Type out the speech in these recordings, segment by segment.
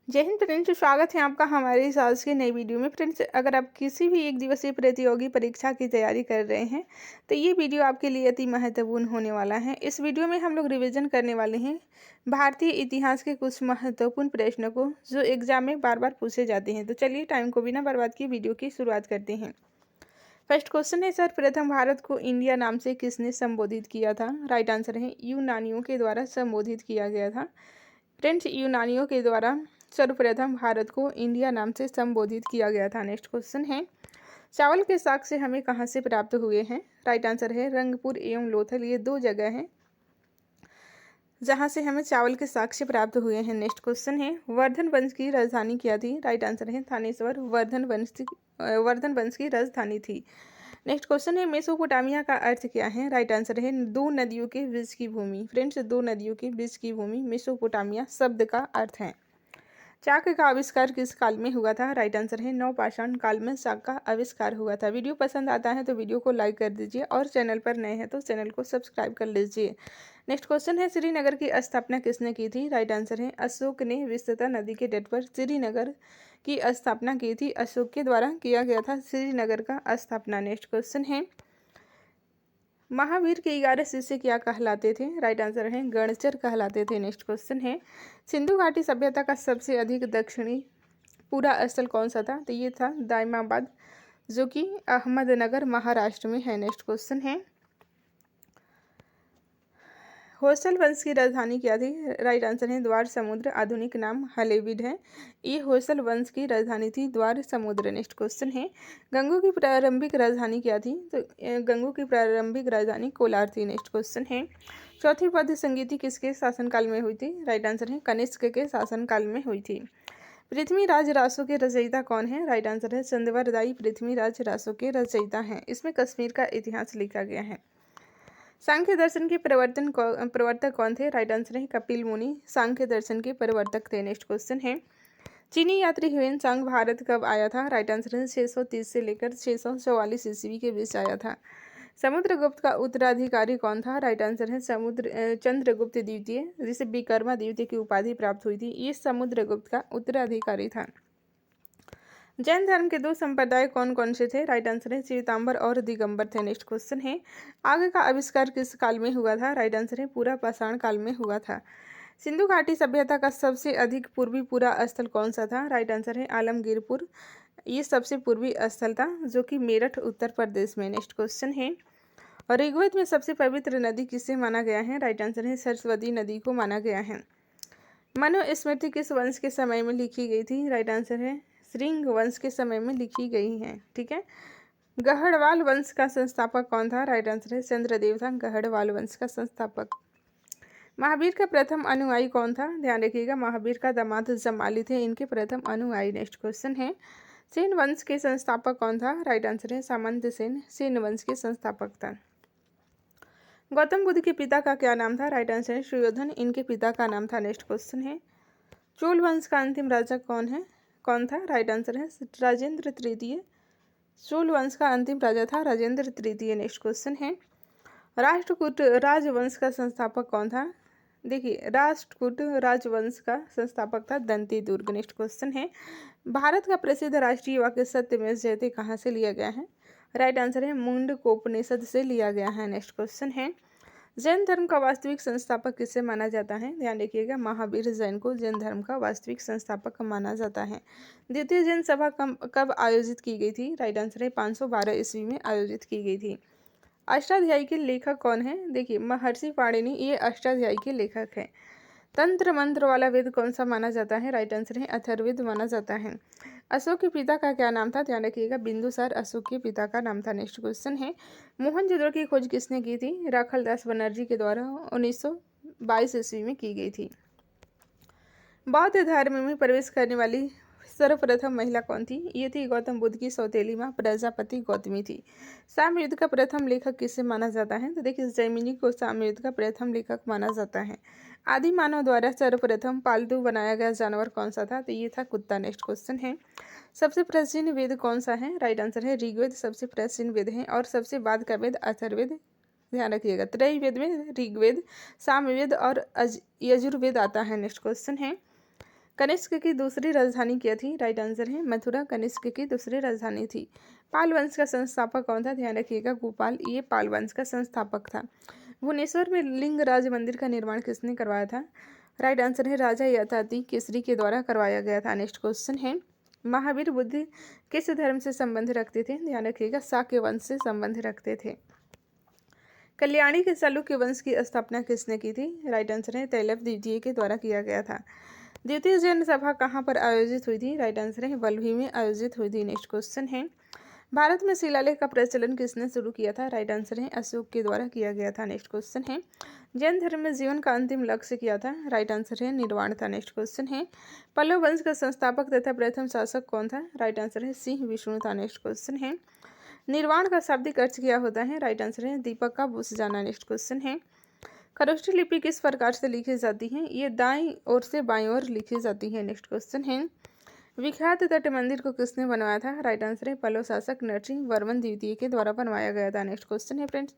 जय हिंद फ्रेंड्स, स्वागत है आपका हमारे इस आज की नई वीडियो में। फ्रेंड्स, अगर आप किसी भी एक दिवसीय प्रतियोगी परीक्षा की तैयारी कर रहे हैं तो ये वीडियो आपके लिए अति महत्वपूर्ण होने वाला है। इस वीडियो में हम लोग रिवीजन करने वाले हैं भारतीय इतिहास के कुछ महत्वपूर्ण प्रश्नों को जो एग्जाम में बार बार पूछे जाते हैं। तो चलिए टाइम को बिना बर्बाद किए वीडियो की शुरुआत करते हैं। फर्स्ट क्वेश्चन है, सर्वप्रथम भारत को इंडिया नाम से किसने संबोधित किया था? राइट आंसर है यूनानियों के द्वारा संबोधित किया गया था। फ्रेंड्स, यूनानियों के द्वारा सर्वप्रथम भारत को इंडिया नाम से संबोधित किया गया था। नेक्स्ट क्वेश्चन है, चावल के साक्ष्य हमें कहाँ से प्राप्त हुए हैं? राइट आंसर है रंगपुर एवं लोथल, ये दो जगह हैं जहाँ से हमें चावल के साक्ष्य प्राप्त हुए हैं। नेक्स्ट क्वेश्चन है, वर्धन वंश की राजधानी क्या थी? राइट आंसर है थानेश्वर वर्धन वंश की राजधानी थी। नेक्स्ट क्वेश्चन है, मेसोपोटामिया का अर्थ क्या है? राइट आंसर है दो नदियों के बीच की भूमि। फ्रेंड्स, दो नदियों के बीच की भूमि मेसोपोटामिया शब्द का अर्थ है। चाक का आविष्कार किस काल में हुआ था? राइट आंसर है नवपाषाण काल में चाक का आविष्कार हुआ था। वीडियो पसंद आता है तो वीडियो को लाइक कर दीजिए और चैनल पर नए हैं तो चैनल को सब्सक्राइब कर लीजिए। नेक्स्ट क्वेश्चन है, श्रीनगर की स्थापना किसने की थी? राइट आंसर है अशोक ने विस्तृता नदी के तट पर श्रीनगर की स्थापना की थी। अशोक के द्वारा किया गया था श्रीनगर का स्थापना। नेक्स्ट क्वेश्चन है, महावीर के 11 शिष्य क्या कहलाते थे? राइट आंसर है गणचर कहलाते थे। नेक्स्ट क्वेश्चन है, सिंधु घाटी सभ्यता का सबसे अधिक दक्षिणी पूरा स्थल कौन सा था? तो ये था दाइमाबाद, जो कि अहमदनगर महाराष्ट्र में है। नेक्स्ट क्वेश्चन है, होयसल वंश की राजधानी क्या थी? राइट आंसर है द्वार समुद्र, आधुनिक नाम हलेबीड है। ये होयसल वंश की राजधानी थी द्वार समुद्र। नेक्स्ट क्वेश्चन है, गंगू की प्रारंभिक राजधानी क्या थी? तो गंगू की प्रारंभिक राजधानी कोलार थी। नेक्स्ट क्वेश्चन है, चौथी पद्य संगीति किसके शासनकाल में हुई थी? राइट आंसर है कनिष्क के शासनकाल में हुई थी। पृथ्वीराज रासो के रचयिता कौन है? राइट आंसर है चंद्रवरदायी पृथ्वीराज रासो के रचयिता हैं। इसमें कश्मीर का इतिहास लिखा गया है। सांख्य दर्शन के प्रवर्तक कौन थे? राइट आंसर है कपिल मुनि सांख्य दर्शन के प्रवर्तक थे। नेक्स्ट क्वेश्चन है, चीनी यात्री ह्वेन सांग भारत कब आया था? राइट आंसर है 630 से लेकर 644 ईस्वी के बीच आया था। समुद्रगुप्त का उत्तराधिकारी कौन था? राइट आंसर है चंद्रगुप्त द्वितीय, जिसे विकर्मा द्वितीय की उपाधि प्राप्त हुई थी। ये समुद्रगुप्त का उत्तराधिकारी था। जैन धर्म के दो संप्रदाय कौन कौन से थे? राइट आंसर है श्वेतांबर और दिगंबर थे। नेक्स्ट क्वेश्चन है, आग का आविष्कार किस काल में हुआ था? राइट आंसर है पूरा पाषाण काल में हुआ था। सिंधु घाटी सभ्यता का सबसे अधिक पूर्वी पूरा स्थल कौन सा था? राइट आंसर है आलमगीरपुर, ये सबसे पूर्वी स्थल था जो कि मेरठ उत्तर प्रदेश में। नेक्स्ट क्वेश्चन है, ऋग्वेद में सबसे पवित्र नदी किसे माना गया है? राइट आंसर है सरस्वती नदी को माना गया है। मनुस्मृति किस वंश के समय में लिखी गई थी? राइट आंसर है श्रृंग वंश के समय में लिखी गई है। ठीक है, गढ़वाल वंश का संस्थापक कौन था? राइट आंसर है चंद्रदेव था गढ़वाल वंश का संस्थापक। महावीर का प्रथम अनुयायी कौन था? ध्यान रखिएगा, महावीर का दामाद जमाली थे इनके प्रथम अनुयायी। नेक्स्ट क्वेश्चन है, सेन वंश के संस्थापक कौन था? राइट आंसर है सामंत सेन सेन वंश के संस्थापक था। गौतम बुद्ध के पिता का क्या नाम था? राइट आंसर है सुयोधन, इनके पिता का नाम था। नेक्स्ट क्वेश्चन है, चोल वंश का अंतिम राजा कौन था? राइट आंसर है राजेंद्र तृतीय। चोल वंश का अंतिम राजा था राजेंद्र तृतीय। नेक्स्ट क्वेश्चन है, राष्ट्रकूट राजवंश का संस्थापक कौन था? देखिए, राष्ट्रकूट राजवंश का संस्थापक था दंती दुर्ग। नेक्स्ट क्वेश्चन है, भारत का प्रसिद्ध राष्ट्रीय वाक्य सत्यमेव जयते कहाँ से लिया गया है? राइट आंसर है मुंडकोपनिषद से लिया गया है। नेक्स्ट क्वेश्चन है, जैन धर्म का वास्तविक संस्थापक किसे माना जाता है? ध्यान रखिएगा, महावीर जैन को जैन धर्म का वास्तविक संस्थापक माना जाता है। द्वितीय जैन सभा कब आयोजित की गई थी? राइट आंसर है 512 ईस्वी में आयोजित की गई थी। अष्टाध्यायी के लेखक कौन है? देखिए, महर्षि पाणिनि ये अष्टाध्यायी के लेखक हैं। तंत्र मंत्र वाला वेद कौन सा माना जाता है? राइट आंसर है अथर्ववेद माना जाता है। अशोक के पिता का क्या नाम था? ध्यान रखिएगा, बिंदुसार अशोक के पिता का नाम था। नेक्स्ट क्वेश्चन है, मोहनजोदड़ो की खोज किसने की थी? राखलदास बनर्जी के द्वारा 1922 ईस्वी में की गई थी। बौद्ध धर्म में प्रवेश करने वाली सर्वप्रथम महिला कौन थी? ये थी गौतम बुद्ध की सौतेली माँ प्रजापति गौतमी थी। सामवेद का प्रथम लेखक किसे माना जाता है? तो देखिए, जैमिनी को सामवेद का प्रथम लेखक माना जाता है। आदि मानव द्वारा सर्वप्रथम पालतू बनाया गया जानवर कौन सा था? तो ये था कुत्ता। नेक्स्ट क्वेश्चन है, सबसे प्राचीन वेद कौन सा है? राइट आंसर है ऋग्वेद सबसे प्राचीन वेद है और सबसे बाद का वेद अथर्ववेद। ध्यान रखिएगा, त्रयवेद में ऋग्वेद, सामवेद और यजुर्वेद आता है। नेक्स्ट क्वेश्चन है, कनिष्क की दूसरी राजधानी क्या थी? राइट आंसर है मथुरा कनिष्क की दूसरी राजधानी थी। पाल वंश का संस्थापक कौन था? ध्यान रखिएगा गोपाल, ये पाल वंश का संस्थापक था। भुवनेश्वर में लिंगराज मंदिर का निर्माण किसने करवाया था? राइट आंसर है राजा ययाति केसरी के द्वारा करवाया गया था। नेक्स्ट क्वेश्चन है महावीर बुद्ध किस धर्म से संबंध रखते थे? ध्यान रखिएगा शाक्य वंश से संबंध रखते थे। कल्याणी के चालुक्य वंश की स्थापना किसने की थी? राइट आंसर है तैलप द्वितीय के द्वारा किया गया था। द्वितीय जैन सभा कहाँ पर आयोजित हुई थी? राइट आंसर है वल्लभी में आयोजित हुई थी। नेक्स्ट क्वेश्चन है भारत में शिलालेख का प्रचलन किसने शुरू किया था? राइट आंसर है अशोक के द्वारा किया गया था। नेक्स्ट क्वेश्चन है जैन धर्म में जीवन का अंतिम लक्ष्य क्या था? राइट आंसर है निर्वाण था। नेक्स्ट क्वेश्चन है पल्लव वंश का संस्थापक तथा प्रथम शासक कौन था? राइट आंसर है सिंह विष्णु था। नेक्स्ट क्वेश्चन है निर्वाण का शाब्दिक अर्थ क्या होता है? राइट आंसर है दीपक का बुझ जाना। नेक्स्ट क्वेश्चन है खरोष्ठी लिपि किस प्रकार से लिखी जाती है? ये दाईं ओर से बाईं ओर लिखी जाती है। नेक्स्ट क्वेश्चन है विख्यात तट मंदिर को किसने बनवाया था? राइट आंसर है पल्लव शासक नरसिंह वर्मन द्वितीय के द्वारा बनवाया गया था। नेक्स्ट क्वेश्चन है फ्रेंड्स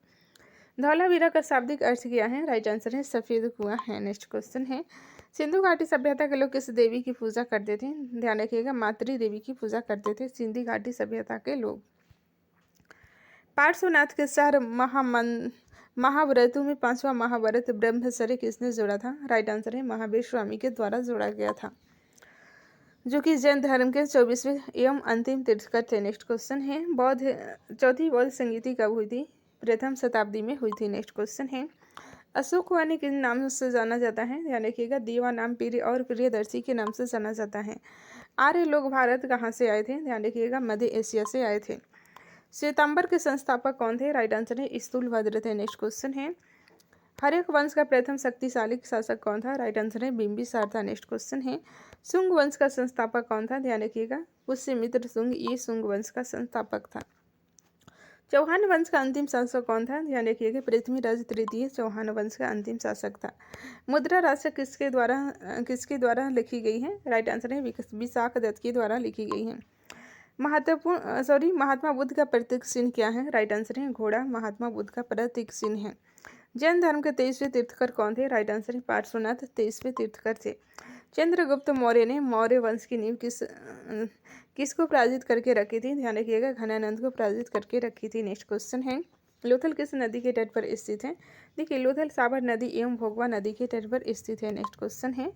धौलावीरा का शाब्दिक अर्थ क्या है? राइट आंसर है सफेद कुआं है। नेक्स्ट क्वेश्चन है सिंधु घाटी सभ्यता के लोग किस देवी की पूजा करते थे? ध्यान रखिएगा मातृ देवी की पूजा करते थे सिंधु घाटी सभ्यता के लोग। पार्श्वनाथ के शहर महाव्रतों में पांचवा महाव्रत ब्रह्मचर्य किसने जोड़ा था? राइट आंसर है महावीर स्वामी के द्वारा जोड़ा गया था, जो कि जैन धर्म के 24वें एवं अंतिम तीर्थंकर थे। नेक्स्ट क्वेश्चन है चौथी बौद्ध संगीति कब हुई थी? प्रथम शताब्दी में हुई थी। नेक्स्ट क्वेश्चन है अशोक वाणी किन नाम से जाना जाता है? ध्यान रखिएगा देवा नाम प्रिय और प्रियदर्शी के नाम से जाना जाता है। आर्य लोग भारत कहाँ से आए थे? ध्यान रखिएगा मध्य एशिया से आए थे। श्वेतांबर के संस्थापक कौन थे? राइट आंसर है स्थूलभद्र थे। नेक्स्ट क्वेश्चन है हर्यक वंश का प्रथम शक्तिशाली शासक कौन था? राइट आंसर है बिंबिसार था। नेक्स्ट क्वेश्चन है शुंग वंश का संस्थापक कौन था? ध्यान रखिएगा पुष्यमित्र शुंग, ये शुंग वंश का संस्थापक था। चौहान वंश का अंतिम शासक कौन था? ध्यान रखिएगा पृथ्वीराज तृतीय चौहान वंश का अंतिम शासक था। मुद्रा राष्ट्र किसके द्वारा लिखी गई है? राइट आंसर है विशाख दत्त के द्वारा लिखी गई है। महात्मा बुद्ध का प्रतीक चिन्ह क्या है? राइट आंसर है घोड़ा महात्मा बुद्ध का प्रतीक चिन्ह है। जैन धर्म के 23वें तीर्थकर कौन थे? राइट आंसर है पार्श्वनाथ 23वें तीर्थकर थे। चंद्रगुप्त मौर्य ने मौर्य वंश की नींव किसको पराजित करके रखी थी? ध्यान रखिएगा घनानंद को पराजित करके रखी थी। नेक्स्ट क्वेश्चन है लोथल किस नदी के तट पर स्थित है? देखिए लोथल साबर नदी एवं भोगवा नदी के तट पर स्थित है। नेक्स्ट क्वेश्चन है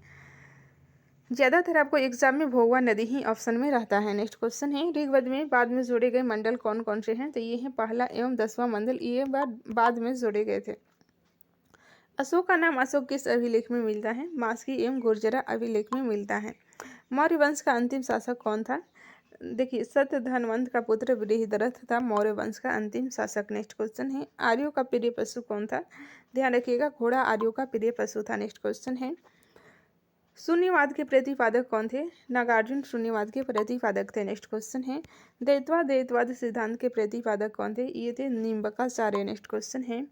ज्यादातर आपको एग्जाम में भोगवा नदी ही ऑप्शन में रहता है। नेक्स्ट क्वेश्चन है ऋग्वेद में बाद में जोड़े गए मंडल कौन कौन से हैं? तो ये है पहला एवं 10वां मंडल, ये बाद में जोड़े गए थे। अशोक का नाम अशोक किस अभिलेख में मिलता है? मास्की एवं गुर्जरा अभिलेख में मिलता है। मौर्य वंश का अंतिम शासक कौन था? देखिए सत्यधनवंत का पुत्र बृहद्रथ था मौर्य वंश का अंतिम शासक। नेक्स्ट क्वेश्चन है आर्यों का प्रिय पशु कौन था? ध्यान रखिएगा घोड़ा आर्यों का प्रिय पशु था। नेक्स्ट क्वेश्चन है शून्यवाद के प्रतिपादक कौन थे? नागार्जुन शून्यवाद के प्रतिपादक थे। नेक्स्ट क्वेश्चन है द्वैतवाद सिद्धांत के प्रतिपादक कौन थे? ये थे निम्बकाचार्य। नेक्स्ट क्वेश्चन है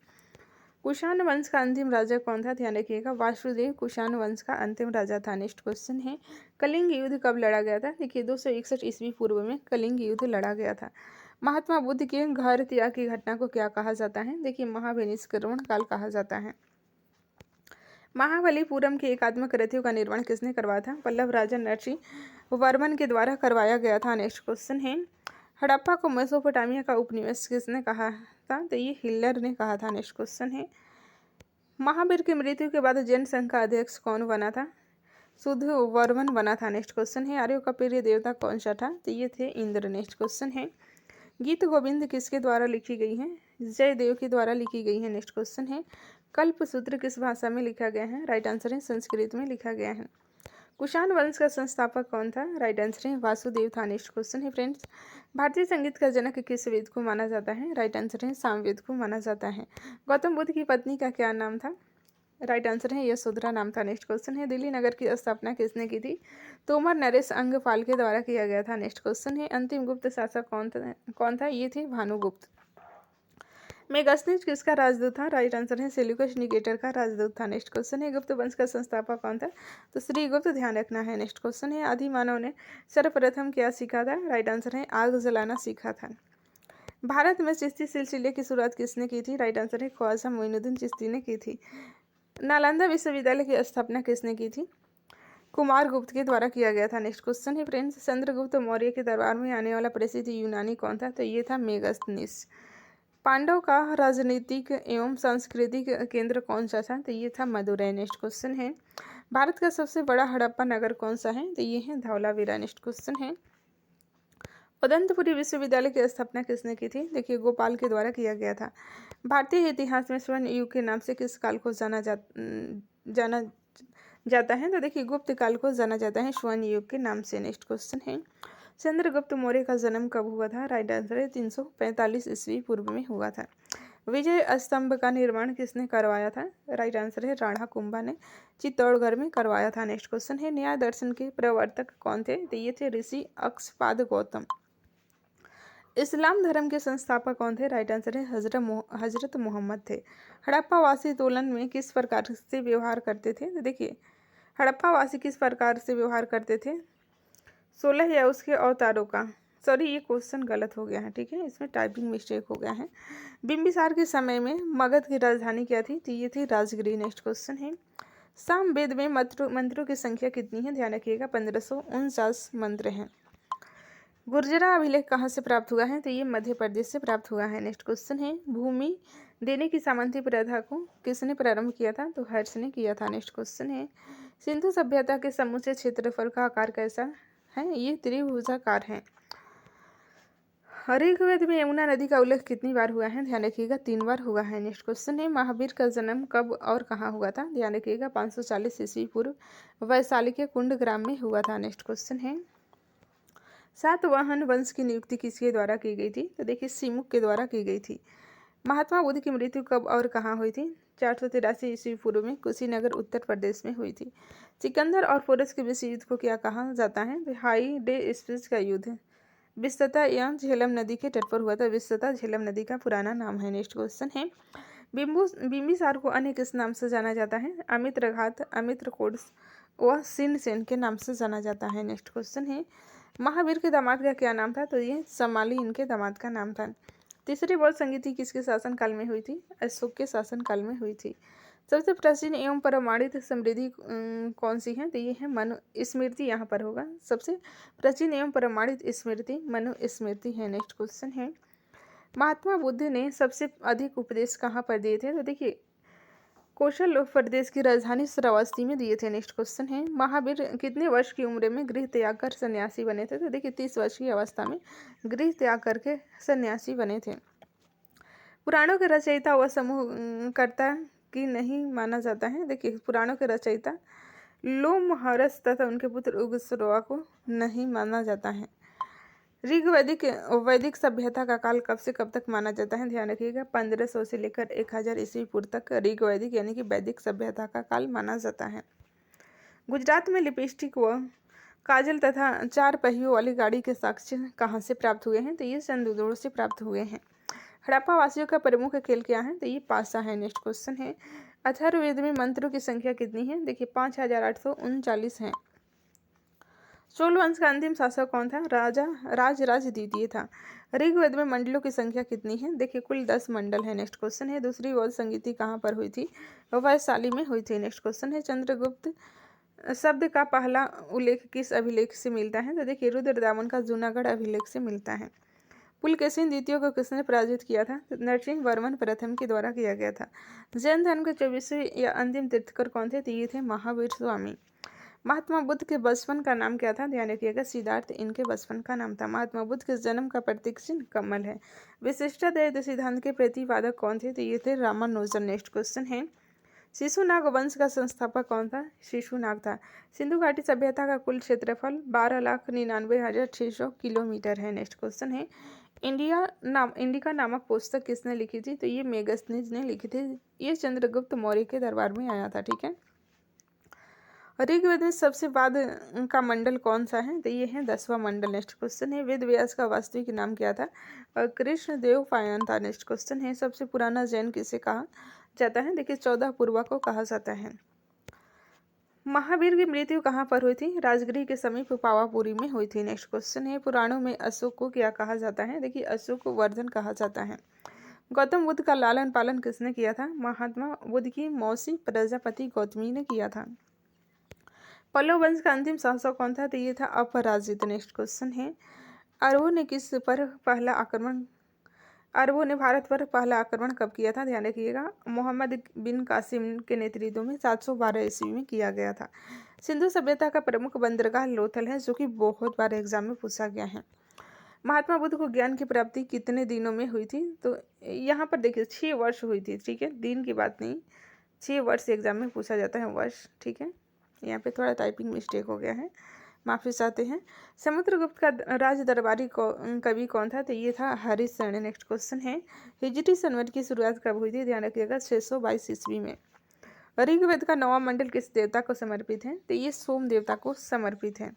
कुषाण वंश का अंतिम राजा कौन था? ध्यान रखिएगा वासुदेव कुषाण वंश का अंतिम राजा था। नेक्स्ट क्वेश्चन है कलिंग युद्ध कब लड़ा गया था? देखिए 261 ईस्वी पूर्व में कलिंग युद्ध लड़ा गया था। महात्मा बुद्ध के घर त्याग की घटना को क्या कहा जाता है? देखिए महाविनिष्क्रमण काल कहा जाता है। महाबलीपुरम के एकात्मक रथियों का निर्माण किसने करवाया था? पल्लव राजा नरसिंह वर्मन के द्वारा करवाया गया था। नेक्स्ट क्वेश्चन है हड़प्पा को मेसोपोटामिया का उपनिवेश किसने कहा था? तो ये हिटलर ने कहा था। नेक्स्ट क्वेश्चन है महावीर की मृत्यु के बाद जैन संघ का अध्यक्ष कौन बना था? शुद्ध वर्मन बना था। नेक्स्ट क्वेश्चन है आर्यों का प्रिय देवता कौन सा था? तो ये थे इंद्र। नेक्स्ट क्वेश्चन है गीत गोविंद किसके द्वारा लिखी गई है? जयदेव के द्वारा लिखी गई है। नेक्स्ट क्वेश्चन है कल्पसूत्र किस भाषा में लिखा गया है? राइट आंसर है संस्कृत में लिखा गया है। कुषाण वंश का संस्थापक कौन था? राइट आंसर है वासुदेव था। नेक्स्ट क्वेश्चन है फ्रेंड्स भारतीय संगीत का जनक किस वेद को माना जाता है? राइट आंसर है सामवेद को माना जाता है। गौतम बुद्ध की पत्नी का क्या नाम था? राइट आंसर है यशोधरा नाम था। नेक्स्ट क्वेश्चन है दिल्ली नगर की स्थापना किसने की थी? तोमर नरेश अंगपाल के द्वारा किया गया था। नेक्स्ट क्वेश्चन है अंतिम गुप्त शासक कौन था? ये थे भानुगुप्त। मेगास्नीज किसका राजदूत था? राइट आंसर है सेल्यूकस निकेटर का राजदूत था। नेक्स्ट क्वेश्चन है गुप्त वंश का संस्थापक कौन था? तो श्रीगुप्त ध्यान रखना है। नेक्स्ट क्वेश्चन है आदि मानव ने सर्वप्रथम क्या सीखा था? राइट आंसर है आग जलाना सीखा था। भारत में चिश्ती सिलसिले की शुरुआत किसने की थी? राइट आंसर है ख्वाजा मोइनुद्दीन चिश्ती ने की थी। नालंदा विश्वविद्यालय की स्थापना किसने की थी? कुमार गुप्त के द्वारा किया गया था। नेक्स्ट क्वेश्चन है फ्रेंड्स, चंद्रगुप्त मौर्य के दरबार में आने वाला प्रसिद्ध यूनानी कौन था? तो ये था मेगास्थनीस। पांडव का राजनीतिक एवं सांस्कृतिक केंद्र कौन सा था? तो ये था मदुरै। नेक्स्ट क्वेश्चन है, भारत का सबसे बड़ा हड़प्पा नगर कौन सा है? तो ये है धौलावीरा। नेक्स्ट क्वेश्चन है, उदंतपुरी विश्वविद्यालय की स्थापना किसने की थी? देखिए गोपाल के द्वारा किया गया था। भारतीय इतिहास में स्वर्ण युग के नाम से किस काल को जाना जाता है? तो देखिए गुप्त काल को जाना जाता है स्वर्ण युग के नाम से। नेक्स्ट क्वेश्चन है, चंद्रगुप्त मौर्य का जन्म कब हुआ था? राइट आंसर है 345 ईस्वी पूर्व में हुआ था। विजय स्तंभ का निर्माण किसने करवाया था? राइट आंसर है राणा कुंभा ने चित्तौड़गढ़ में करवाया था। नेक्स्ट क्वेश्चन है, न्याय दर्शन के प्रवर्तक कौन थे? तो ये थे ऋषि अक्षपाद गौतम। इस्लाम धर्म के संस्थापक कौन थे? राइट आंसर है हजरत मोहम्मद थे। हड़प्पा वासी तोलन में किस प्रकार से व्यवहार करते थे? तो देखिए हड़प्पा वासी किस प्रकार से व्यवहार करते थे? 16 या उसके अवतारों का, सॉरी ये क्वेश्चन गलत हो गया है, ठीक है, इसमें टाइपिंग मिस्टेक हो गया है। बिंबिसार के समय में मगध की राजधानी क्या थी? तो ये थी राजगिरी। नेक्स्ट क्वेश्चन है, सामवेद में मंत्रों की संख्या कितनी है? ध्यान रखिएगा 1549 मंत्र हैं। गुर्जरा अभिलेख कहाँ से प्राप्त हुआ है? तो ये मध्य प्रदेश से प्राप्त हुआ है। नेक्स्ट क्वेश्चन है, भूमि देने की सामंती प्रथा को किसने प्रारंभ किया था? तो हर्ष ने किया था। नेक्स्ट क्वेश्चन है, सिंधु सभ्यता के समूचे क्षेत्रफल का आकार कैसा है? ये त्रिभुजाकार है। ऋग्वेद में यमुना नदी का उल्लेख कितनी बार हुआ है? ध्यान रखिएगा 3 बार हुआ है। नेक्स्ट क्वेश्चन है, महावीर का जन्म कब और कहाँ हुआ था? ध्यान रखिएगा 540 ईस्वी पूर्व वैशाली के कुंड ग्राम में हुआ था। नेक्स्ट क्वेश्चन है, सातवाहन वंश की नियुक्ति किसके द्वारा की गई थी? तो देखिए सिमुक के द्वारा की गई थी। महात्मा बुद्ध की मृत्यु कब और कहाँ हुई थी? 483 ईस्वी पूर्व में कुशीनगर उत्तर प्रदेश में हुई थी। सिकंदर और पोरस के बीच युद्ध को क्या कहा जाता है? हाई डे स्पीच का युद्ध विस्तता या झेलम नदी के तट पर हुआ था। विस्तता झेलम नदी का पुराना नाम है। नेक्स्ट क्वेश्चन है, बिंबिसार को अन्य किस नाम से जाना जाता है? अमित्रघात, अमित्रकोट व सिनसेन के नाम से जाना जाता है। नेक्स्ट क्वेश्चन है, महावीर के दामाद का क्या नाम था? तो ये समाली इनके दामाद का नाम था। तीसरी बौद्ध संगीति किसके शासनकाल में हुई थी? अशोक के शासनकाल में हुई थी। सबसे प्राचीन एवं प्रमाणित समृद्धि कौन सी है? तो ये है मनुस्मृति, यहाँ पर होगा। सबसे प्राचीन एवं प्रमाणित स्मृति मनुस्मृति है। नेक्स्ट क्वेश्चन है, महात्मा बुद्ध ने सबसे अधिक उपदेश कहाँ पर दिए थे? तो देखिए कौशल प्रदेश की राजधानी श्रावस्ती में दिए थे। नेक्स्ट क्वेश्चन है, महावीर कितने वर्ष की उम्र में गृह त्याग कर सन्यासी बने थे? तो देखिए 30 वर्ष की अवस्था में गृह त्याग करके सन्यासी बने थे। पुराणों के रचयिता व समूह कर्ता की नहीं माना जाता है। देखिए पुराणों के रचयिता लोमहर्ष तथा उनके पुत्र उग्रश्रवा को नहीं माना जाता है। वैदिक सभ्यता का काल कब से कब तक माना जाता है? ध्यान रखिएगा 1500 से लेकर 1000 ईस्वी पूर्व तक ऋग्वैदिक यानी कि वैदिक सभ्यता का काल माना जाता है। गुजरात में लिपस्टिक व काजल तथा 4 पहियों वाली गाड़ी के साक्ष्य कहाँ से प्राप्त हुए हैं? तो ये चंद्रदोड़ से प्राप्त हुए हैं। हड़प्पा वासियों का प्रमुख खेल क्या है? तो ये पासा है। नेक्स्ट क्वेश्चन है, अथर्ववेद में मंत्रों की संख्या कितनी है? देखिए 5839 है। चोल वंश का अंतिम शासक कौन था? राज द्वितीय था। ऋग्वेद में मंडलों की संख्या कितनी है? देखिए कुल 10 मंडल है। नेक्स्ट क्वेश्चन है, दूसरी बौद्ध संगीति कहाँ पर हुई थी? वैशाली में हुई थी। नेक्स्ट क्वेश्चन है, चंद्रगुप्त शब्द का पहला उल्लेख किस अभिलेख से मिलता है? तो देखिए रुद्रदामन का जूनागढ़ अभिलेख से मिलता है। पुलकेशिन द्वितीय को किसने पराजित किया था? नरसिंह वर्मन प्रथम के द्वारा किया गया था। जैन धर्म के 24वें या अंतिम तीर्थकर कौन थे? तो ये थे महावीर स्वामी। महात्मा बुद्ध के बचपन का नाम क्या था? ध्यान रखिएगा सिद्धार्थ इनके बचपन का नाम था। महात्मा बुद्ध के जन्म का प्रतीक चिन्ह कमल है। विशिष्टाद्वैत सिद्धांत के प्रतिपादक कौन थे? तो ये थे रामानुजन। नेक्स्ट क्वेश्चन है, शिशुनाग वंश का संस्थापक कौन था? शिशुनाग था। सिंधु घाटी सभ्यता का कुल क्षेत्रफल 12,99,600 किलोमीटर है। नेक्स्ट क्वेश्चन है, इंडिका नामक पुस्तक किसने लिखी थी? तो ये मेगास्थनीज ने लिखी थी। ये चंद्रगुप्त मौर्य के दरबार में आया था, ठीक है। ऋग्वेद में सबसे बाद का मंडल कौन सा है? तो ये है 10वां मंडल। नेक्स्ट क्वेश्चन है, वेद व्यास का वास्तविक नाम क्या था? कृष्ण देव पायन था। नेक्स्ट क्वेश्चन है, सबसे पुराना जैन किसे कहा जाता है? देखिए 14 पूर्वा को कहा जाता है। महावीर की मृत्यु कहाँ पर हुई थी? राजगृह के समीप पावापुरी में हुई थी। नेक्स्ट क्वेश्चन है, पुराणों में अशोक को क्या कहा जाता है? देखिए अशोक को वर्धन कहा जाता है। गौतम बुद्ध का लालन पालन किसने किया था? महात्मा बुद्ध की मौसी प्रजापति गौतमी ने किया था। पल्लव वंश का अंतिम शासक कौन था? तो ये था अपराजित। नेक्स्ट क्वेश्चन है, अरबों ने किस पर पहला आक्रमण अरबों ने भारत पर पहला आक्रमण कब किया था? ध्यान रखिएगा, मोहम्मद बिन कासिम के नेतृत्व में 712 ईस्वी में किया गया था। सिंधु सभ्यता का प्रमुख बंदरगाह लोथल है, जो कि बहुत बार एग्जाम में पूछा गया है। महात्मा बुद्ध को ज्ञान की प्राप्ति कितने दिनों में हुई थी? तो यहाँ पर देखिए 6 वर्ष हुई थी। ठीक है, दिन की बात नहीं, 6 वर्ष एग्जाम में पूछा जाता है, वर्ष। ठीक है, यहाँ पे थोड़ा टाइपिंग मिस्टेक हो गया है, माफी चाहते हैं। समुद्रगुप्त का राज दरबारी कवि कौन था? तो ये था हरिश्चंद्र। नेक्स्ट क्वेश्चन है, हिजरी संवत की शुरुआत कब हुई थी? ध्यान रखिएगा 622 ईस्वी में। ऋग्वेद का 9वां मंडल किस देवता को समर्पित है? तो ये सोम देवता को समर्पित है।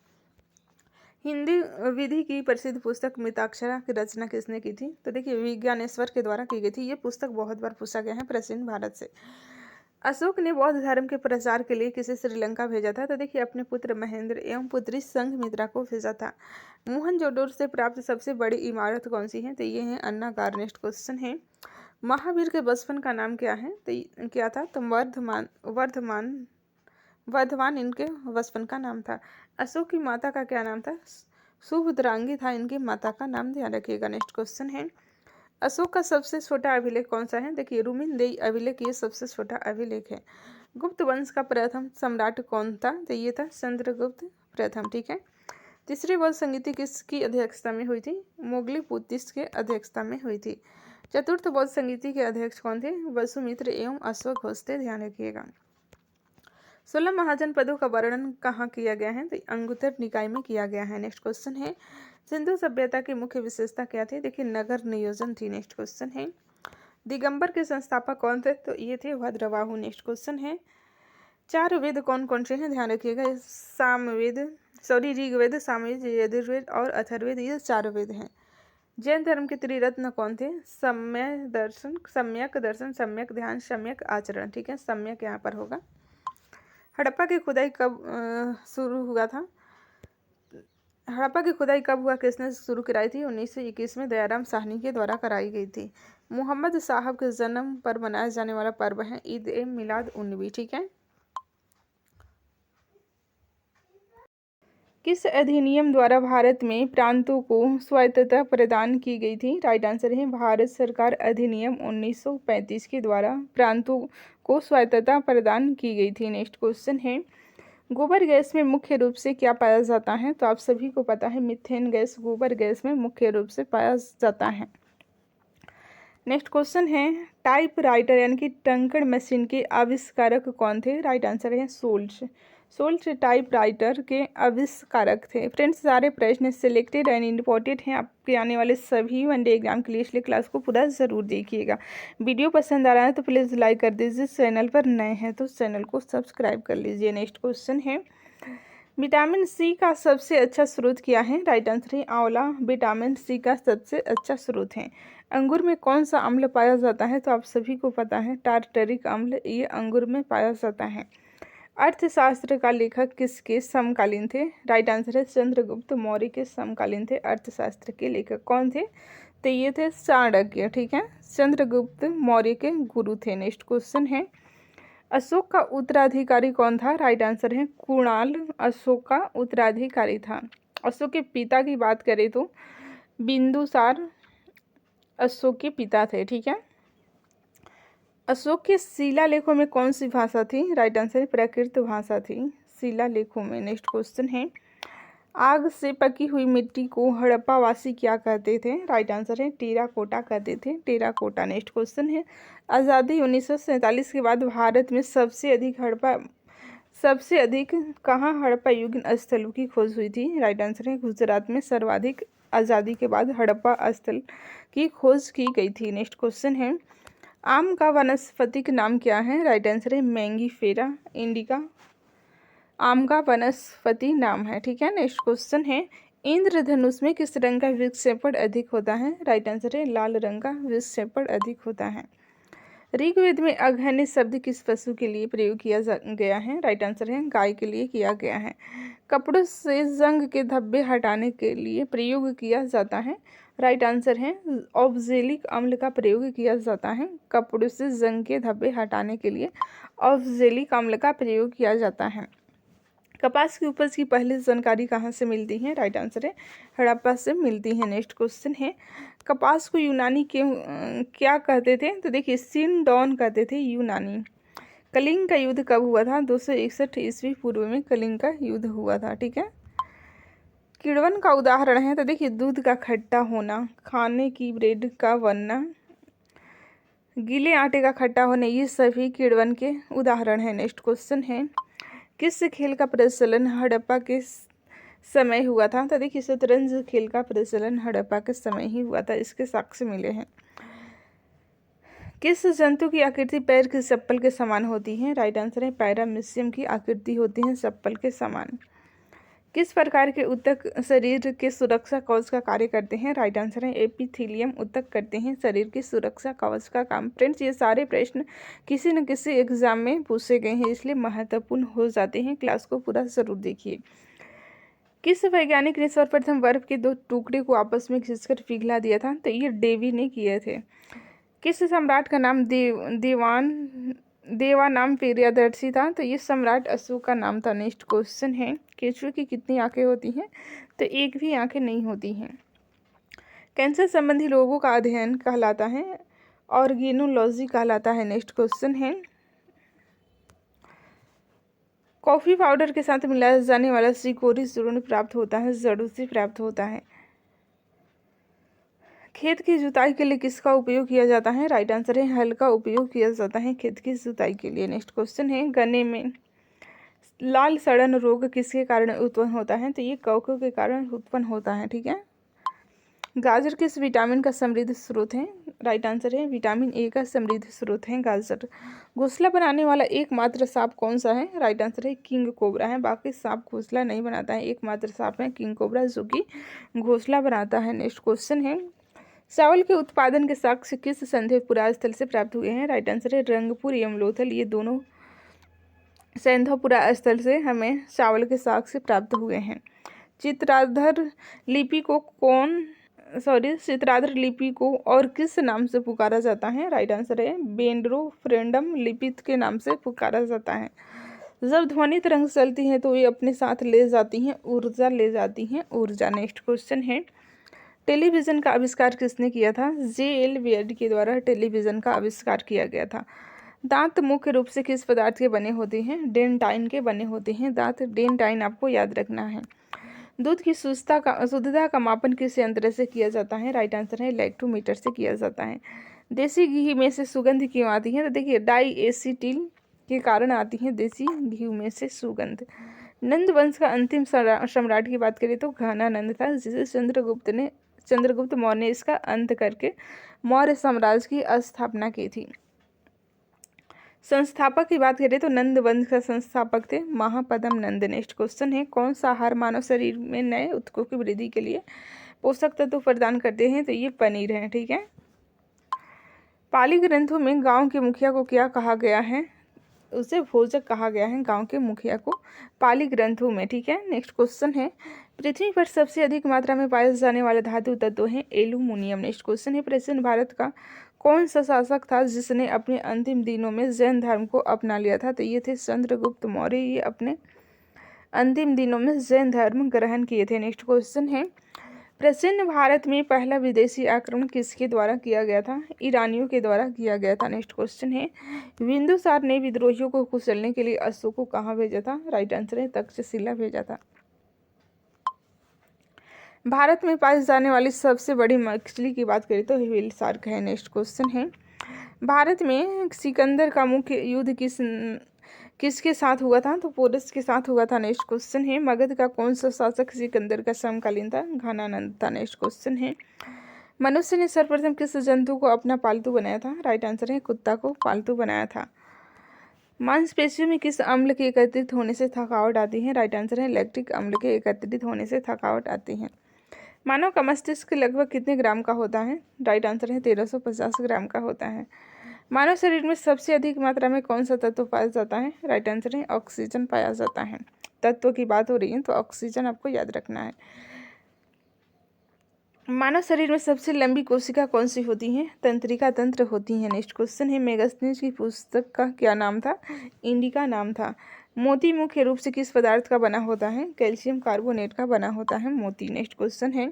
हिंदी विधि की प्रसिद्ध पुस्तक मिताक्षरा की रचना किसने की थी? तो देखिए विज्ञानेश्वर के द्वारा की गई थी। ये पुस्तक बहुत बार पूछा गया है प्राचीन भारत से। अशोक ने बौद्ध धर्म के प्रचार के लिए किसे श्रीलंका भेजा था? तो देखिए अपने पुत्र महेंद्र एवं पुत्री संघमित्रा को भेजा था। मोहनजोदड़ो से प्राप्त सबसे बड़ी इमारत कौन सी है? तो ये है अन्नागार। नेक्स्ट क्वेश्चन है, महावीर के बचपन का नाम क्या है? तो क्या था? तो वर्धमान इनके बचपन का नाम था। अशोक की माता का क्या नाम था? सुभद्रांगी था इनकी माता का नाम, ध्यान रखिएगा। नेक्स्ट क्वेश्चन है, अशोक का सबसे छोटा अभिलेख कौन सा है? देखिए रुमिनदेई अभिलेख ये सबसे छोटा अभिलेख है। गुप्त वंश का प्रथम सम्राट कौन था? तो ये था चंद्रगुप्त प्रथम। ठीक है, तीसरी बौद्ध संगीति किसकी अध्यक्षता में हुई थी? मोगली पुत्तिस के अध्यक्षता में हुई थी। चतुर्थ बौद्ध संगीति के अध्यक्ष कौन थे? वसुमित्र एवं अशोक घोष थे, ध्यान रखिएगा। 16 महाजनपदों का वर्णन कहाँ किया गया है? तो अंगुत्तर निकाय में किया गया है। नेक्स्ट क्वेश्चन है, सिंधु सभ्यता की मुख्य विशेषता क्या थी? देखिए नगर नियोजन थी। नेक्स्ट क्वेश्चन है, दिगंबर के संस्थापक कौन थे? तो ये थे भद्रबाहु। नेक्स्ट क्वेश्चन है, 4 वेद कौन कौन से हैं? ध्यान रखिएगा, ऋग्वेद, सामवेद, यजुर्वेद और अथर्ववेद, ये 4 वेद हैं। जैन धर्म के त्रिरत्न कौन थे? सम्यक दर्शन, सम्यक ध्यान, सम्यक आचरण। ठीक है, सम्यक यहाँ पर होगा। हड़प्पा की खुदाई कब शुरू हुआ था? हड़प्पा की खुदाई कब हुआ, किसने शुरू कराई थी? 1921 में दयाराम साहनी के द्वारा कराई गई थी। मोहम्मद साहब के जन्म पर मनाया जाने वाला पर्व है ईद ए मिलाद उन्नबी। ठीक है, किस अधिनियम द्वारा भारत में प्रांतों को स्वायत्तता प्रदान की गई थी? राइट आंसर है भारत सरकार अधिनियम 1935 के द्वारा प्रांतों को स्वायत्तता प्रदान की गई थी। नेक्स्ट क्वेश्चन है, गोबर गैस में मुख्य रूप से क्या पाया जाता है? तो आप सभी को पता है मीथेन गैस गोबर गैस में मुख्य रूप से पाया जाता है। नेक्स्ट क्वेश्चन है, टाइपराइटर यानी कि टंकण मशीन के आविष्कारक कौन थे? राइट आंसर है सोल्ट टाइपराइटर के आविष्कारक थे। फ्रेंड्स, सारे प्रश्न सिलेक्टेड एंड इम्पोर्टेंट हैं आपके आने वाले सभी वनडे एग्जाम के लिए, इसलिए क्लास को पूरा ज़रूर देखिएगा। वीडियो पसंद आ रहा है तो प्लीज़ लाइक कर दीजिए, चैनल पर नए हैं तो चैनल को सब्सक्राइब कर लीजिए। नेक्स्ट क्वेश्चन है, विटामिन सी का सबसे अच्छा स्रोत क्या है? राइट आंसर है आंवला विटामिन सी का सबसे अच्छा स्रोत है। अंगूर में कौन सा अम्ल पाया जाता है? तो आप सभी को पता है टार्टरिक अम्ल, ये अंगूर में पाया जाता है। अर्थशास्त्र का लेखक किसके समकालीन थे? राइट आंसर है चंद्रगुप्त मौर्य के समकालीन थे। अर्थशास्त्र के लेखक कौन थे? तो ये थे चाणक्य। ठीक है, चंद्रगुप्त मौर्य के गुरु थे। नेक्स्ट क्वेश्चन है, अशोक का उत्तराधिकारी कौन था? राइट आंसर है कुणाल अशोक का उत्तराधिकारी था। अशोक के पिता की बात करें तो बिंदुसार अशोक के पिता थे। ठीक है, अशोक के शिलालेखों में कौन सी भाषा थी? राइट आंसर है प्राकृत भाषा थी शिलालेखों में। नेक्स्ट क्वेश्चन है, आग से पकी हुई मिट्टी को हड़प्पावासी क्या कहते थे? राइट आंसर है टेराकोटा कहते थे, टेराकोटा। नेक्स्ट क्वेश्चन है, आज़ादी 1947 के बाद भारत में सबसे अधिक कहाँ हड़प्पा युग स्थलों की खोज हुई थी? राइट आंसर है गुजरात में सर्वाधिक आज़ादी के बाद हड़प्पा स्थल की खोज की गई थी। नेक्स्ट क्वेश्चन है, आम का वानस्पतिक नाम क्या है? राइट आंसर है मैंगीफेरा इंडिका आम का वनस्पति नाम है। ठीक है, नेक्स्ट क्वेश्चन है, इंद्रधनुष में किस रंग का विक्षेपण अधिक होता है? राइट आंसर है लाल रंग का विक्षेपण अधिक होता है। ऋग्वेद में अघन्य शब्द किस पशु के लिए प्रयोग किया गया है? राइट आंसर है गाय के लिए किया गया है। कपड़ों से जंग के धब्बे हटाने के लिए प्रयोग किया जाता है? राइट आंसर है ऑक्जेलिक अम्ल का प्रयोग किया जाता है। कपड़ों से जंग के धब्बे हटाने के लिए ऑक्जेलिक अम्ल का प्रयोग किया जाता है। कपास की उपज की पहली जानकारी कहाँ से मिलती है? राइट आंसर है हड़प्पा से मिलती है। नेक्स्ट क्वेश्चन है, कपास को यूनानी क्या कहते थे? तो देखिए सिनडॉन कहते थे यूनानी। कलिंग का युद्ध कब हुआ था? 261 ईस्वी पूर्व में कलिंग का युद्ध हुआ था। ठीक है। किण्वन का उदाहरण है? तो देखिए दूध का खट्टा होना, खाने की ब्रेड का बनना, गीले आटे का खट्टा होना, ये सभी किण्वन के उदाहरण हैं। नेक्स्ट क्वेश्चन है, किस खेल का प्रचलन हड़प्पा के समय हुआ था? तो देखिए शतरंज खेल का प्रचलन हड़प्पा के समय ही हुआ था, इसके साक्ष्य मिले हैं। किस जंतु की आकृति पैर की चप्पल के समान होती है? राइट आंसर है पैरामीशियम की आकृति होती है चप्पल के समान। किस प्रकार के ऊतक शरीर के सुरक्षा कवच का कार्य करते हैं? राइट आंसर है एपिथेलियम ऊतक करते हैं शरीर की सुरक्षा कवच का काम। फ्रेंड्स, ये सारे प्रश्न किसी न किसी एग्जाम में पूछे गए हैं, इसलिए महत्वपूर्ण हो जाते हैं। क्लास को पूरा जरूर देखिए। किस वैज्ञानिक ने सर्वप्रथम बर्फ के 2 टुकड़े को आपस में खींचकर पिघला दिया था? तो ये डेवी ने किए थे। किस सम्राट का नाम देवा नाम प्रियदर्शी था? तो ये सम्राट अशोक का नाम था। नेक्स्ट क्वेश्चन है, केंचुए की कितनी आंखें होती हैं? तो एक भी आंखें नहीं होती हैं। कैंसर संबंधी रोगों का अध्ययन कहलाता है ऑर्गेनोलॉजी कहलाता है। नेक्स्ट क्वेश्चन है, कॉफी पाउडर के साथ मिलाया जाने वाला चिकोरी चूर्ण प्राप्त होता है? जड़ों से प्राप्त होता है। खेत की जुताई के लिए किसका उपयोग किया जाता है? राइट आंसर है हल का उपयोग किया जाता है खेत की जुताई के लिए। नेक्स्ट क्वेश्चन है, गन्ने में लाल सड़न रोग किसके कारण उत्पन्न होता है? तो ये कवकों के कारण उत्पन्न होता है। ठीक है। गाजर किस विटामिन का समृद्ध स्रोत है? राइट आंसर है विटामिन ए का समृद्ध स्रोत है गाजर। घोंसला बनाने वाला एकमात्र सांप कौन सा है? राइट आंसर है किंग कोबरा है। बाकी सांप घोंसला नहीं बनाता है, एकमात्र सांप है किंग कोबरा जो कि घोंसला बनाता है। नेक्स्ट क्वेश्चन है, चावल के उत्पादन के साक्ष्य किस सैंधवपुरा स्थल से प्राप्त हुए हैं? राइट आंसर है रंगपुर एवं लोथल, ये दोनों सैंधवपुरा स्थल से हमें चावल के साक्ष्य प्राप्त हुए हैं। चित्राधर लिपि को और किस नाम से पुकारा जाता है? राइट आंसर है बेंड्रोफ्रेंडम लिपि के नाम से पुकारा जाता है। जब ध्वनि तरंग चलती है तो ये अपने साथ ले जाती हैं ऊर्जा, ले जाती हैं ऊर्जा। नेक्स्ट क्वेश्चन है, टेलीविज़न का आविष्कार किसने किया था? J.L. बेयर्ड के द्वारा टेलीविज़न का आविष्कार किया गया था। दांत मुख्य रूप से किस पदार्थ के बने होते हैं? डेंटाइन के बने होते हैं दांत। डेंटाइन आपको याद रखना है। दूध की शुद्धता का मापन किस यंत्र से किया जाता है? राइट आंसर है लैक्टोमीटर से किया जाता है। देसी घी में से सुगंध क्यों आती है? तो देखिए डाई एसिटिल के कारण आती है देसी घी में से सुगंध। नंद वंश का अंतिम सम्राट की बात करें तो घनानंद था, जिसे चंद्रगुप्त मौर्य ने इसका अंत करके मौर्य साम्राज्य की स्थापना की थी। संस्थापक की बात करें तो नंद वंश का संस्थापक थे महापद्म नंद। नेक्स्ट क्वेश्चन है, कौन सा आहार मानव शरीर में नए ऊतकों की वृद्धि के लिए पोषक तत्व प्रदान करते हैं? तो ये पनीर है। ठीक है। पाली ग्रंथों में गांव के मुखिया को क्या कहा गया है? उसे भोजक कहा गया है गांव के मुखिया को पाली ग्रंथों में। ठीक है। नेक्स्ट क्वेश्चन है, पृथ्वी पर सबसे अधिक मात्रा में पाए जाने वाले धातु तत्व है एल्यूमिनियम। नेक्स्ट क्वेश्चन है, प्राचीन भारत का कौन सा शासक था जिसने अपने अंतिम दिनों में जैन धर्म को अपना लिया था? तो ये थे चंद्रगुप्त मौर्य, ये अपने अंतिम दिनों में जैन धर्म ग्रहण किए थे। नेक्स्ट क्वेश्चन है, प्राचीन भारत में पहला विदेशी आक्रमण किसके द्वारा किया गया था? ईरानियों के द्वारा किया गया था। नेक्स्ट क्वेश्चन है, बिंदुसार ने विद्रोहियों को कुचलने के लिए अशोक को कहाँ भेजा था? राइट आंसर है तक्षशिला भेजा था। भारत में पाई जाने वाली सबसे बड़ी मछली की बात करें तो व्हेल शार्क है। नेक्स्ट क्वेश्चन है, भारत में सिकंदर का मुख्य युद्ध किसके साथ हुआ था? तो पोरस के साथ हुआ था। नेक्स्ट क्वेश्चन है, मगध का कौन सा शासक सिकंदर का समकालीन था? घनानंद था। नेक्स्ट क्वेश्चन है, मनुष्य ने सर्वप्रथम किस जंतु को अपना पालतू बनाया था? राइट आंसर है कुत्ता को पालतू बनाया था। मांसपेशियों में किस अम्ल के एकत्रित होने से थकावट आती है? राइट आंसर है लैक्टिक अम्ल के एकत्रित होने से थकावट आती है। मानव का मस्तिष्क लगभग कितने ग्राम का होता है? राइट आंसर है 1350 ग्राम का होता है। मानव शरीर में सबसे अधिक मात्रा में कौन सा तत्व पाया जाता है? राइट आंसर है ऑक्सीजन पाया जाता है। तत्व की बात हो रही है तो ऑक्सीजन आपको याद रखना है। मानव शरीर में सबसे लंबी कोशिका कौन सी होती है? तंत्रिका तंत्र होती है। नेक्स्ट क्वेश्चन है, मेगास्थनीज की पुस्तक का क्या नाम था? इंडिका नाम था। मोती मुख्य रूप से किस पदार्थ का बना होता है? कैल्शियम कार्बोनेट का बना होता है मोती। नेक्स्ट क्वेश्चन है,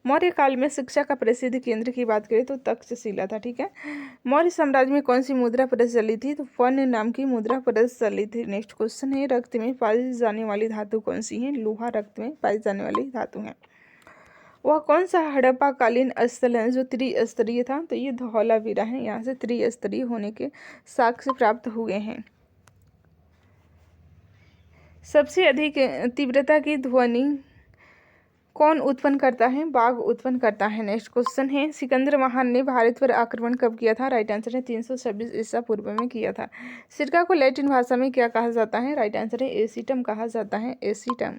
मौर्य काल में शिक्षा का प्रसिद्ध केंद्र की बात करें तो तक्षशिला था। ठीक है। मौर्य साम्राज्य में कौन सी मुद्रा प्रचलित थी? तो फन नाम की मुद्रा प्रचलित थी। नेक्स्ट क्वेश्चन है, रक्त में पाई जाने वाली धातु कौन सी है? लोहा रक्त में पाई जाने वाली धातु है। वह कौन सा हड़प्पा कालीन स्थल है जो त्रिस्तरीय था? तो ये धौलावीरा है। यहाँ से त्रिस्तरीय होने के साक्ष्य प्राप्त हुए हैं। सबसे अधिक तीव्रता की ध्वनि कौन उत्पन्न करता है? बाघ उत्पन्न करता है। नेक्स्ट क्वेश्चन है, सिकंदर महान ने भारत पर आक्रमण कब किया था? राइट आंसर है 326 ईसा पूर्व में किया था। सिरका को लैटिन भाषा में क्या कहा जाता है? राइट आंसर है एसीटम कहा जाता है, एसीटम।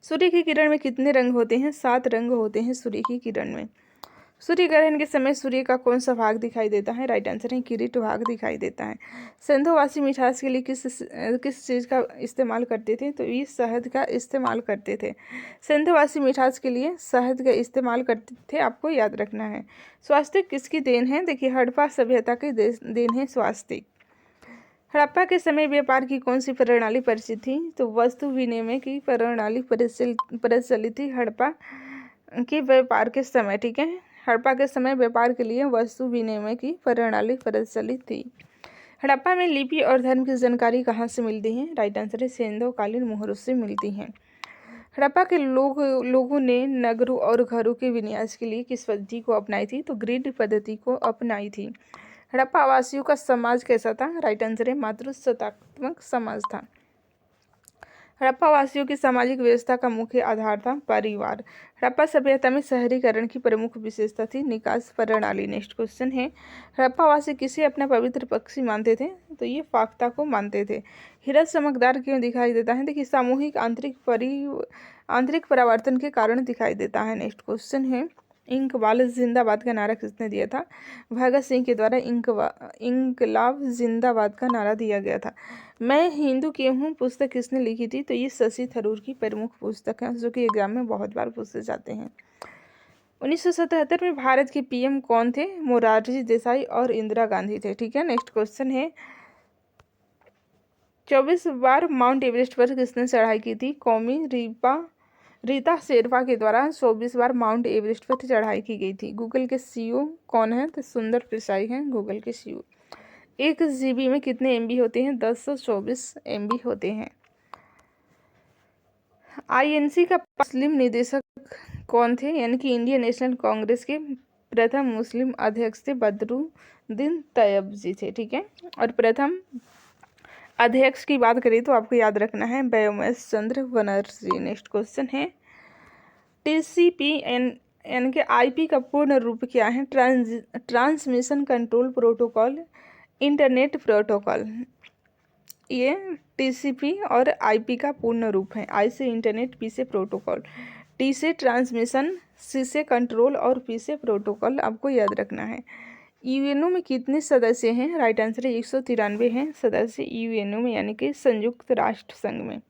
सूर्य की किरण में कितने रंग होते हैं? 7 रंग होते हैं सूर्य की किरण में। सूर्य ग्रहण के समय सूर्य का कौन सा भाग दिखाई देता है? राइट आंसर है किरीट भाग दिखाई देता है। सिंधुवासी मिठास के लिए किस चीज़ का इस्तेमाल करते थे? तो ये शहद का इस्तेमाल करते थे। सिंधुवासी मिठास के लिए शहद का इस्तेमाल करते थे, आपको याद रखना है। स्वास्तिक किसकी देन है? देखिए, हड़प्पा सभ्यता की देन है स्वास्तिक। हड़प्पा के समय व्यापार की कौन सी प्रणाली प्रचलित थी? तो वस्तु विनिमय की प्रणाली प्रचलित थी हड़प्पा के व्यापार के समय। ठीक है। हड़प्पा के समय व्यापार के लिए वस्तु विनिमय की प्रणाली प्रचलित थी। हड़प्पा में लिपि और धर्म की जानकारी कहाँ से मिलती है? राइट आंसर है सिंधुकालीन मोहरों से मिलती हैं। हड़प्पा के लोगों ने नगरों और घरों के विन्यास के लिए किस पद्धति को अपनाई थी? तो ग्रिड पद्धति को अपनाई थी। हड़प्पा वासियों का समाज कैसा था? राइट आंसर है मातृसत्तात्मक समाज था। हड़प्पा वासियों की सामाजिक व्यवस्था का मुख्य आधार था परिवार। हड़प्पा सभ्यता में शहरीकरण की प्रमुख विशेषता थी निकास प्रणाली। नेक्स्ट क्वेश्चन है, हड़प्पा वासी किसे अपना पवित्र पक्षी मानते थे? तो ये फाख्ता को मानते थे। हीरा चमकदार क्यों दिखाई देता है? देखिए, सामूहिक आंतरिक परावर्तन के कारण दिखाई देता है। नेक्स्ट क्वेश्चन है, इंकवाल जिंदाबाद का नारा किसने दिया था? भगत सिंह के द्वारा इंकलाब जिंदाबाद का नारा दिया गया था। मैं हिंदू क्यों हूँ पुस्तक किसने लिखी थी? तो ये शशि थरूर की प्रमुख पुस्तक है, जो कि एग्जाम में बहुत बार पूछे जाते हैं। 1977 में भारत के पीएम कौन थे? मोरारजी देसाई और इंदिरा गांधी थे। ठीक है। नेक्स्ट क्वेश्चन है, 24 बार माउंट एवरेस्ट पर किसने चढ़ाई की थी? कौमी रीता शेरपा के द्वारा 24 बार माउंट एवरेस्ट पर चढ़ाई की गई थी। गूगल के सीईओ कौन है? तो सुंदर पिचाई हैं गूगल के सीईओ। 1 GB में कितने MB होते हैं? 1024 MB होते हैं। INC का मुस्लिम निदेशक कौन थे? यानी कि इंडियन नेशनल कांग्रेस के प्रथम मुस्लिम अध्यक्ष थे बदरुद्दीन तैयबजी थे। ठीक है। और प्रथम अध्यक्ष की बात करें तो आपको याद रखना है व्योमेश चंद्र बनर्जी। नेक्स्ट क्वेश्चन है, TCP/IP यानी कि IP का पूर्ण रूप क्या है? Transmission control protocol, internet protocol. ये TCP और IP का पूर्ण रूप है। I से इंटरनेट, P से प्रोटोकॉल, T से ट्रांसमिशन, C से कंट्रोल और P से प्रोटोकॉल। आपको याद रखना है। यूएनओ में कितने सदस्य हैं? राइट आंसर है 193 हैं सदस्य यूएनओ में, यानी कि संयुक्त राष्ट्र संघ में।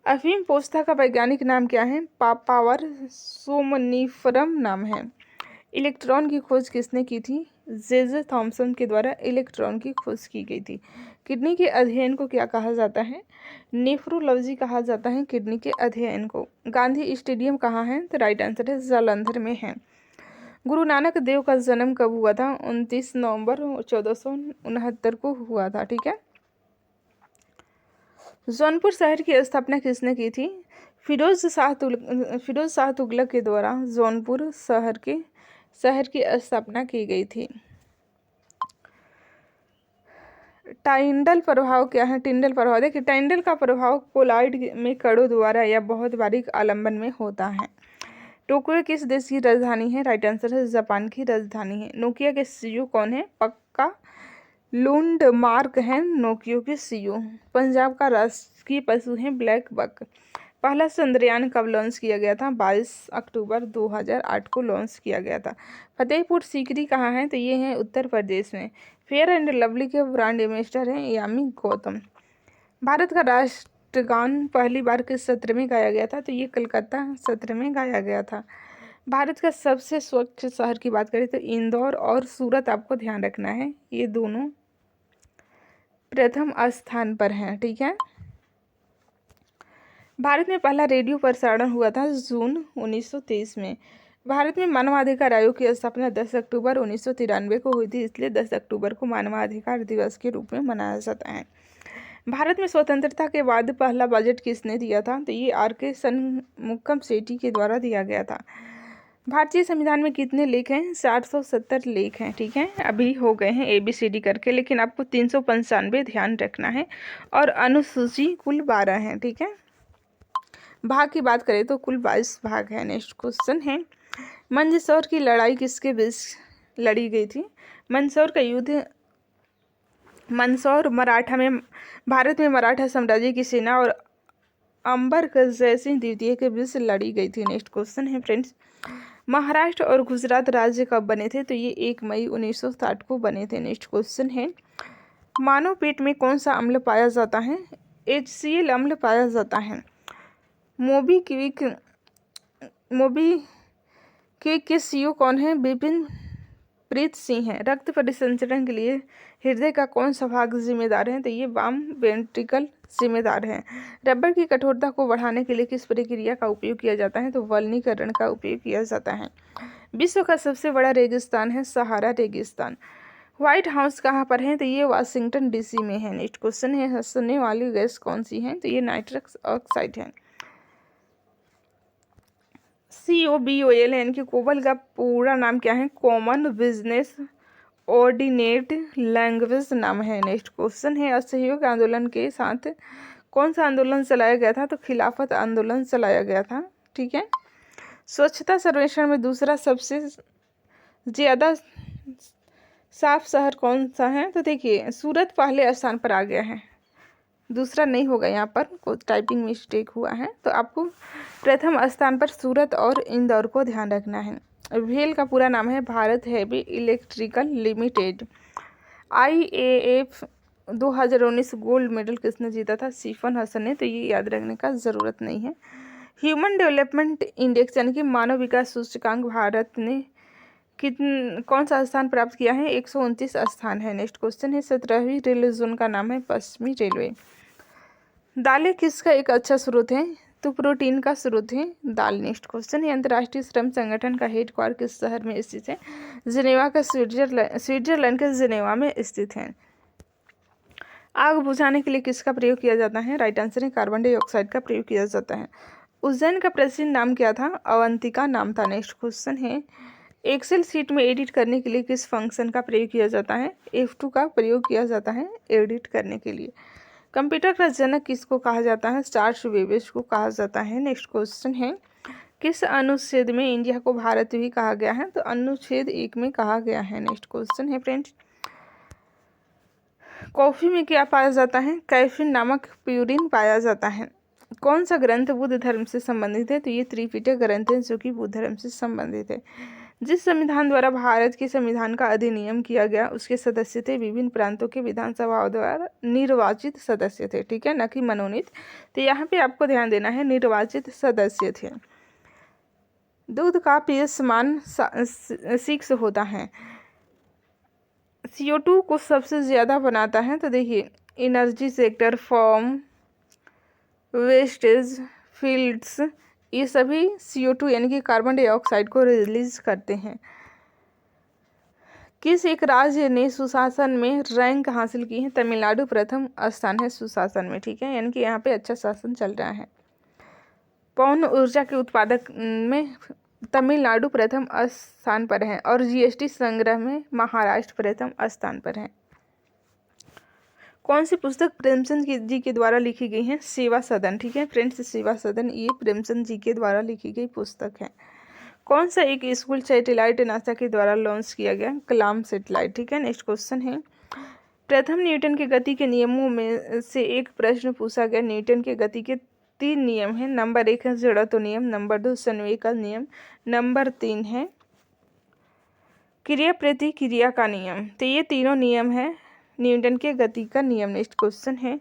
अफीम पोस्ता का वैज्ञानिक नाम क्या है? पापावर सोमनिफरम नाम है। इलेक्ट्रॉन की खोज किसने की थी? जे थॉमसन के द्वारा इलेक्ट्रॉन की खोज की गई थी। किडनी के अध्ययन को क्या कहा जाता है? नेफ्रोलॉजी कहा जाता है किडनी के अध्ययन को। गांधी स्टेडियम कहाँ है? तो राइट आंसर है जालंधर में है। गुरु नानक देव का जन्म कब हुआ था? 29 नवंबर 1469 को हुआ था। ठीक है। जौनपुर शहर की स्थापना किसने की थी? फिरोज शाह तुगलक के द्वारा जौनपुर शहर की स्थापना की गई थी। टाइंडल प्रभाव क्या है? टिंडल प्रभाव, देखिए टाइंडल का प्रभाव कोलाइड में कणों द्वारा या बहुत बारीक आलम्बन में होता है। टोक्यो किस देश की राजधानी है? राइट आंसर है जापान की राजधानी है। नोकिया के सीईओ कौन है? पक्का लुंडमार्क है नोकियो के सीईओ। पंजाब का राष्ट्रीय पशु है ब्लैक बक। पहला चंद्रयान कब लॉन्च किया गया था? 22 अक्टूबर 2008 को लॉन्च किया गया था। फतेहपुर सीकरी कहाँ है? तो ये है उत्तर प्रदेश में। फेयर एंड लवली के ब्रांड एम्बेसडर हैं यामी गौतम। भारत का राष्ट्रगान पहली बार किस सत्र में गाया गया था? तो ये कलकत्ता सत्र में गाया गया था। भारत का सबसे स्वच्छ शहर की बात करें तो इंदौर और सूरत आपको ध्यान रखना है, ये दोनों प्रथम स्थान पर हैं। ठीक है। भारत में पहला रेडियो प्रसारण हुआ था जून 1923 में। भारत में मानवाधिकार आयोग की स्थापना 10 अक्टूबर 1993 को हुई थी, इसलिए 10 अक्टूबर को मानवाधिकार दिवस के रूप में मनाया जाता है। भारत में स्वतंत्रता के बाद पहला बजट किसने दिया था? तो ये आर.के. शनमुगम सेठी के द्वारा दिया गया था। भारतीय संविधान में कितने लेख हैं? 470 लेख हैं। ठीक है, अभी हो गए हैं ABCD करके, लेकिन आपको 395 ध्यान रखना है और अनुसूची कुल 12 है। ठीक है, भाग की बात करें तो कुल 22 भाग है। नेक्स्ट क्वेश्चन है, मंदसौर की लड़ाई किसके बीच लड़ी गई थी? मंदसौर का युद्ध मंदसौर मराठा में भारत में मराठा साम्राज्य की सेना और अंबर जयसिंह द्वितीय के बीच लड़ी गई थी। नेक्स्ट क्वेश्चन है फ्रेंड्स, महाराष्ट्र और गुजरात राज्य कब बने थे? तो ये 1 मई 1960 को बने थे। नेक्स्ट क्वेश्चन है, मानव पेट में कौन सा अम्ल पाया जाता है? HCl अम्ल पाया जाता है। मोबीक्विक के CEO कौन है? विपिन प्रीत सिंह है। रक्त परिसंचरण के लिए हृदय का कौन सा भाग जिम्मेदार है? तो ये वाम वेंट्रिकल जिम्मेदार है। रबर की कठोरता को बढ़ाने के लिए किस प्रक्रिया का उपयोग किया जाता है? तो वल्कनीकरण का उपयोग किया जाता है। विश्व का सबसे बड़ा रेगिस्तान है सहारा रेगिस्तान। व्हाइट हाउस कहाँ पर है? तो ये वाशिंगटन DC में है। नेक्स्ट क्वेश्चन है, हंसने वाली गैस कौन सी है? तो ये नाइट्रस ऑक्साइड है। COBOL यानी कि कोबल का पूरा नाम क्या है? कॉमन बिजनेस ऑर्डिनेट लैंग्वेज नाम है। नेक्स्ट क्वेश्चन है, असहयोग आंदोलन के साथ कौन सा आंदोलन चलाया गया था? तो खिलाफत आंदोलन चलाया गया था। ठीक है, स्वच्छता सर्वेक्षण में दूसरा सबसे ज़्यादा साफ शहर कौन सा है? तो देखिए, सूरत पहले स्थान पर आ गया है, दूसरा नहीं होगा, यहाँ पर कोई टाइपिंग मिस्टेक हुआ है। तो आपको प्रथम स्थान पर सूरत और इंदौर को ध्यान रखना है। भेल का पूरा नाम है Bharat heavy electrical limited. IAF 2019 gold medal किसने जीता था? सिफन हसन ने। तो ये याद रखने का ज़रूरत नहीं है। ह्यूमन डेवलपमेंट इंडेक्स यानी कि मानव विकास सूचकांक भारत ने कौन सा स्थान प्राप्त किया है? 129 स्थान है। नेक्स्ट क्वेश्चन है, 17वीं रेलवे जोन का नाम है पश्चिमी रेलवे। दालें किसका एक अच्छा स्रोत है? तो प्रोटीन का स्रोत है दाल। नेक्स्ट क्वेश्चन है, अंतर्राष्ट्रीय श्रम संगठन का हेडक्वार्टर किस शहर में स्थित है? जिनेवा का स्विट्जरलैंड के जिनेवा में स्थित है। आग बुझाने के लिए किसका प्रयोग किया जाता है? राइट आंसर है कार्बन डाइऑक्साइड का प्रयोग किया जाता है। उज्जैन का प्राचीन नाम क्या था? अवंतिका नाम था। नेक्स्ट क्वेश्चन है, एक्सेल शीट में एडिट करने के लिए किस फंक्शन का प्रयोग किया जाता है? F2 का प्रयोग किया जाता है एडिट करने के लिए। कंप्यूटर का जनक किसको कहा जाता है? चार्ल्स बेबेज को कहा जाता है। नेक्स्ट क्वेश्चन है, किस अनुच्छेद में इंडिया को भारत भी कहा गया है? तो अनुच्छेद 1 में कहा गया है। नेक्स्ट क्वेश्चन है फ्रेंड्स, कॉफी में क्या पाया जाता है? कैफीन नामक प्यूरिन पाया जाता है। कौन सा ग्रंथ बुद्ध धर्म से संबंधित है? तो ये त्रिपिटक ग्रंथ है जो कि बुद्ध धर्म से संबंधित है। जिस संविधान द्वारा भारत के संविधान का अधिनियम किया गया उसके सदस्य थे विभिन्न प्रांतों के विधानसभाओं द्वारा निर्वाचित सदस्य थे। ठीक है, न कि मनोनीत। तो यहाँ पे आपको ध्यान देना है, निर्वाचित सदस्य थे। दूध का पीएच मान 6 होता है। CO2 को सबसे ज़्यादा बनाता है? तो देखिए, energy sector, form, wastage, fields, ये सभी CO2 यानी कि कार्बन डाइऑक्साइड को रिलीज करते हैं। किस एक राज्य ने सुशासन में रैंक हासिल की है? तमिलनाडु प्रथम स्थान है सुशासन में। ठीक है, यानी कि यहाँ पे अच्छा शासन चल रहा है। पवन ऊर्जा के उत्पादक में तमिलनाडु प्रथम स्थान पर है और GST संग्रह में महाराष्ट्र प्रथम स्थान पर है। कौन सी पुस्तक प्रेमचंद जी के द्वारा लिखी गई है? सेवा सदन। ठीक है फ्रेंड्स, सेवा सदन ये प्रेमचंद जी के द्वारा लिखी गई पुस्तक है। कौन सा एक स्कूल सैटेलाइट नासा के द्वारा लॉन्च किया गया? कलाम सैटेलाइट। ठीक है, नेक्स्ट क्वेश्चन है, प्रथम न्यूटन के गति के नियमों में से एक प्रश्न पूछा गया। न्यूटन के गति के 3 नियम हैं। नंबर 1 है जड़त्व नियम, नंबर 2 संवेग का नियम, नंबर 3 है क्रिया प्रतिक्रिया का नियम। तो ये तीनों नियम है न्यूटन के गति का नियम। नेक्स्ट क्वेश्चन है,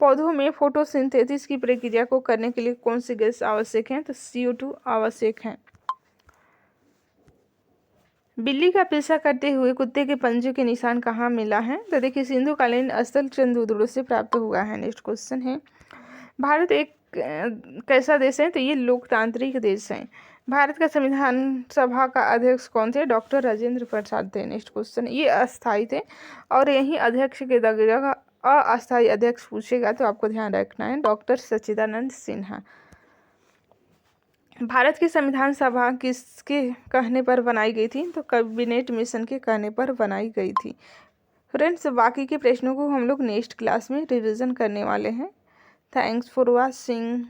पौधों में फोटोसिंथेसिस की प्रक्रिया को करने के लिए कौन सी गैस आवश्यक है? तो CO2 आवश्यक है। बिल्ली का पीछा करते हुए कुत्ते के पंजे के निशान कहाँ मिला है? तो देखिए सिंधु कालीन स्थल चंद्रदुर्ग से प्राप्त हुआ है। नेक्स्ट क्वेश्चन है, भारत एक कैसा देश है? तो ये लोकतांत्रिक देश है। भारत का संविधान सभा का अध्यक्ष कौन थे? डॉक्टर राजेंद्र प्रसाद थे। नेक्स्ट क्वेश्चन, ये अस्थायी थे और यही अध्यक्ष के जगह अस्थायी अध्यक्ष पूछेगा तो आपको ध्यान रखना है डॉक्टर सच्चिदानंद सिन्हा। भारत की संविधान सभा किसके कहने पर बनाई गई थी? तो कैबिनेट मिशन के कहने पर बनाई गई थी। फ्रेंड्स, बाकी के प्रश्नों को हम लोग नेक्स्ट क्लास में रिवीजन करने वाले हैं। Thanks for watching.